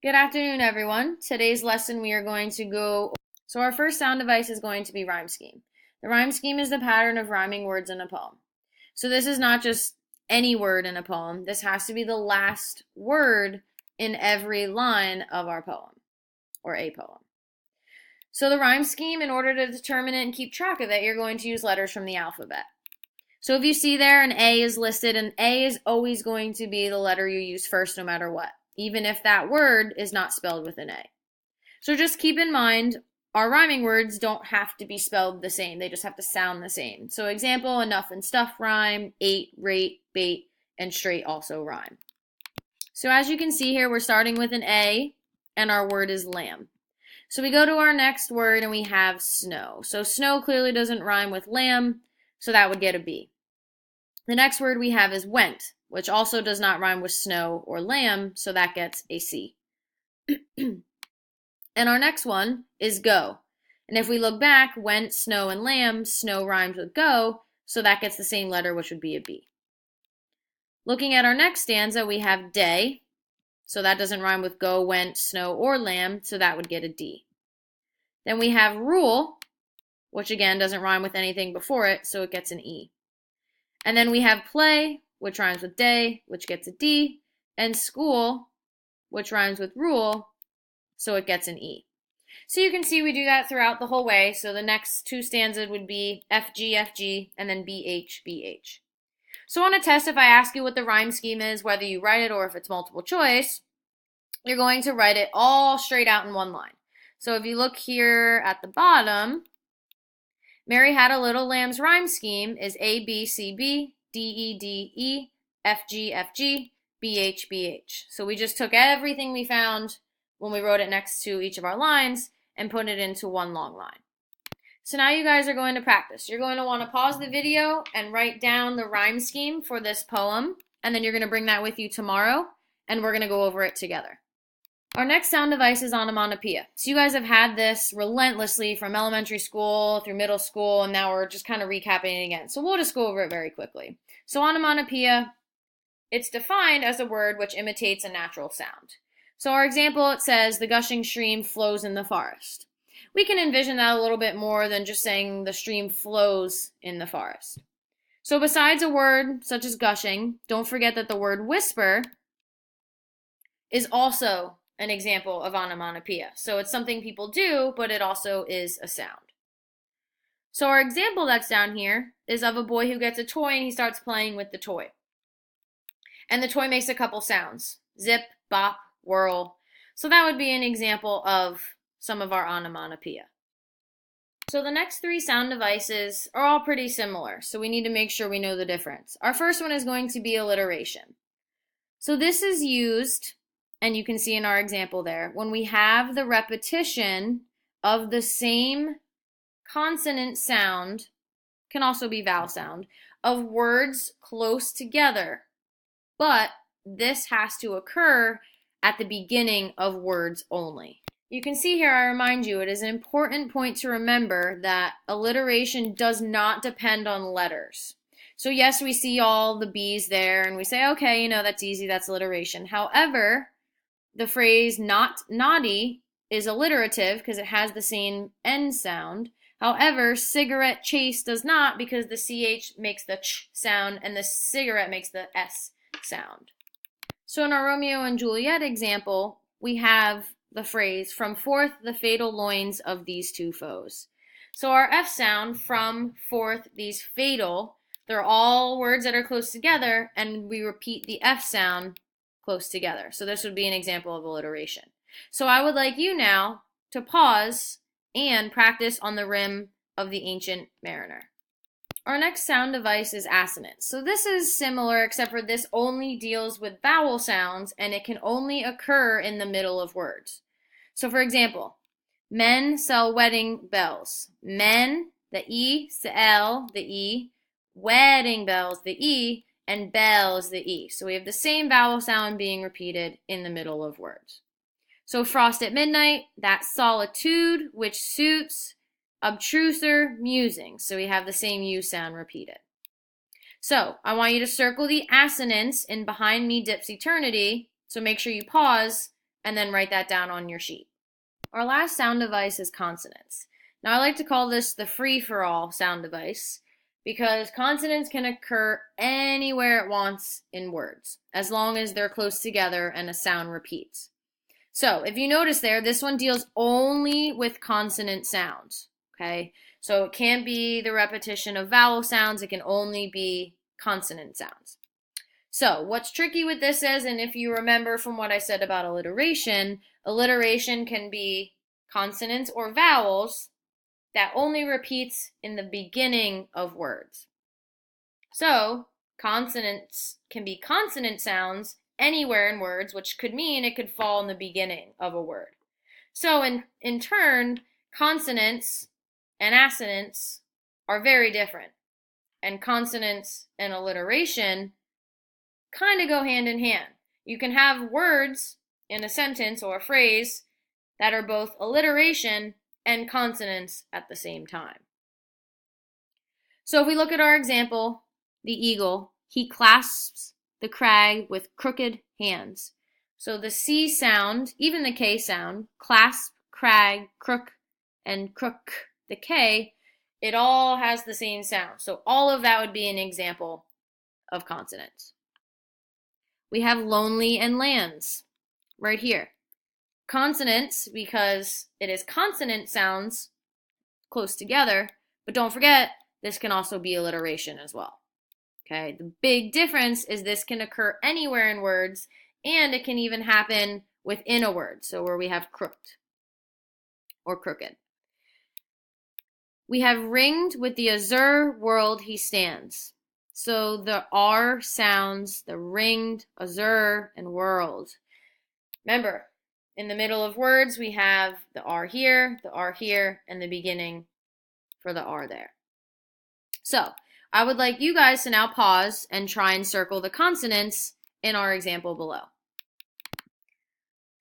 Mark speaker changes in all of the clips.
Speaker 1: Good afternoon, everyone. Today's lesson we are going to so our first sound device is going to be rhyme scheme. The rhyme scheme is the pattern of rhyming words in a poem. So this is not just any word in a poem. This has to be the last word in every line of our poem, or a poem. So the rhyme scheme, in order to determine it and keep track of it, you're going to use letters from the alphabet. So if you see there an A is listed, an A is always going to be the letter you use first no matter what, even if that word is not spelled with an A. So just keep in mind, our rhyming words don't have to be spelled the same. They just have to sound the same. So example, enough and stuff rhyme, ate, rate, bait, and straight also rhyme. So as you can see here, we're starting with an A, and our word is lamb. So we go to our next word, and we have snow. So snow clearly doesn't rhyme with lamb, so that would get a B. The next word we have is went, which also does not rhyme with snow or lamb, so that gets a C. And our next one is go. And if we look back, went, snow, and lamb, snow rhymes with go, so that gets the same letter, which would be a B. Looking at our next stanza, we have day, so that doesn't rhyme with go, went, snow, or lamb, so that would get a D. Then we have rule, which again doesn't rhyme with anything before it, so it gets an E. And then we have play, which rhymes with day, which gets a D, and school, which rhymes with rule, so it gets an E. So you can see we do that throughout the whole way. So the next two stanzas would be FG, FG, and then BH, BH. So on a test, if I ask you what the rhyme scheme is, whether you write it or if it's multiple choice, you're going to write it all straight out in one line. So if you look here at the bottom, Mary Had a Little Lamb's rhyme scheme is A, B, C, B, D, E, D, E, F, G, F, G, B, H, B, H. So we just took everything we found when we wrote it next to each of our lines and put it into one long line. So now you guys are going to practice. You're going to want to pause the video and write down the rhyme scheme for this poem, and then you're going to bring that with you tomorrow, and we're going to go over it together. Our next sound device is onomatopoeia. So you guys have had this relentlessly from elementary school through middle school, and now we're just kind of recapping it again. So we'll just go over it very quickly. So onomatopoeia, it's defined as a word which imitates a natural sound. So our example, it says, the gushing stream flows in the forest. We can envision that a little bit more than just saying the stream flows in the forest. So besides a word such as gushing, don't forget that the word whisper is also an example of onomatopoeia. So it's something people do, but it also is a sound. So our example that's down here is of a boy who gets a toy and he starts playing with the toy. And the toy makes a couple sounds: zip, bop, whirl. So that would be an example of some of our onomatopoeia. So the next three sound devices are all pretty similar, so we need to make sure we know the difference. Our first one is going to be alliteration. So this is used, and you can see in our example there, when we have the repetition of the same consonant sound, can also be vowel sound, of words close together. But this has to occur at the beginning of words only. You can see here, I remind you, it is an important point to remember that alliteration does not depend on letters. So yes, we see all the B's there, and we say, okay, that's easy, that's alliteration. However, the phrase not naughty is alliterative because it has the same N sound. However, cigarette chase does not, because the CH makes the ch sound and the cigarette makes the S sound. So in our Romeo and Juliet example, we have the phrase, from forth the fatal loins of these two foes. So our F sound, from forth these fatal, they're all words that are close together, and we repeat the F sound close together. So this would be an example of alliteration. So I would like you now to pause and practice on the rim of the Ancient Mariner. Our next sound device is assonance. So this is similar, except for this only deals with vowel sounds, and it can only occur in the middle of words. So for example, men sell wedding bells. Men, the E, the L, the E, wedding bells, the E, and bells, the E. So we have the same vowel sound being repeated in the middle of words. So frost at midnight, that's solitude, which suits obtruser, musing. So we have the same U sound repeated. So I want you to circle the assonance in behind me dips eternity. So make sure you pause and then write that down on your sheet. Our last sound device is consonants. Now I like to call this the free-for-all sound device because consonants can occur anywhere it wants in words, as long as they're close together and a sound repeats. So if you notice there, this one deals only with consonant sounds, okay? So it can't be the repetition of vowel sounds, it can only be consonant sounds. So what's tricky with this is, and if you remember from what I said about alliteration, alliteration can be consonants or vowels that only repeats in the beginning of words. So consonants can be consonant sounds anywhere in words, which could mean it could fall in the beginning of a word. So in turn, consonants and assonants are very different. And consonants and alliteration kind of go hand in hand. You can have words in a sentence or a phrase that are both alliteration and consonants at the same time. So if we look at our example, the eagle, he clasps the crag with crooked hands. So the C sound, even the K sound, clasp, crag, crook, and crook, the K, it all has the same sound. So all of that would be an example of consonants. We have lonely and lands right here. Consonants, because it is consonant sounds close together, but don't forget, this can also be alliteration as well. Okay, the big difference is this can occur anywhere in words, and it can even happen within a word, so where we have crooked or crooked. We have ringed with the azure world he stands. So the R sounds, the ringed, azure, and world. Remember, in the middle of words, we have the R here, and the beginning for the R there. So I would like you guys to now pause and try and circle the consonants in our example below.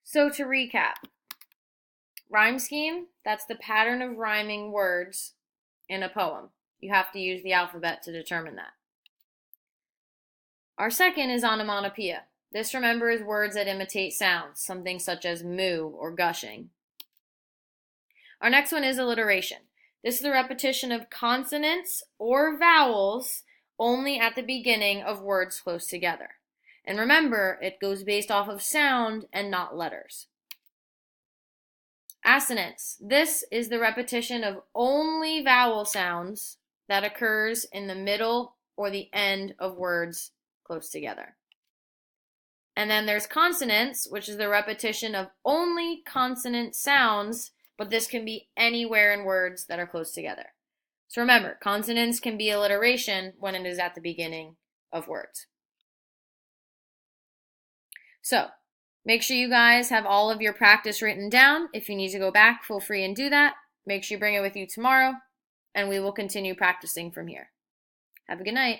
Speaker 1: So to recap, rhyme scheme, that's the pattern of rhyming words in a poem. You have to use the alphabet to determine that. Our second is onomatopoeia. This, remember, is words that imitate sounds, something such as moo or gushing. Our next one is alliteration. This is the repetition of consonants or vowels only at the beginning of words close together. And remember, it goes based off of sound and not letters. Assonance. This is the repetition of only vowel sounds that occurs in the middle or the end of words close together. And then there's consonants, which is the repetition of only consonant sounds, but this can be anywhere in words that are close together. So remember, consonants can be alliteration when it is at the beginning of words. So make sure you guys have all of your practice written down. If you need to go back, feel free and do that. Make sure you bring it with you tomorrow, and we will continue practicing from here. Have a good night.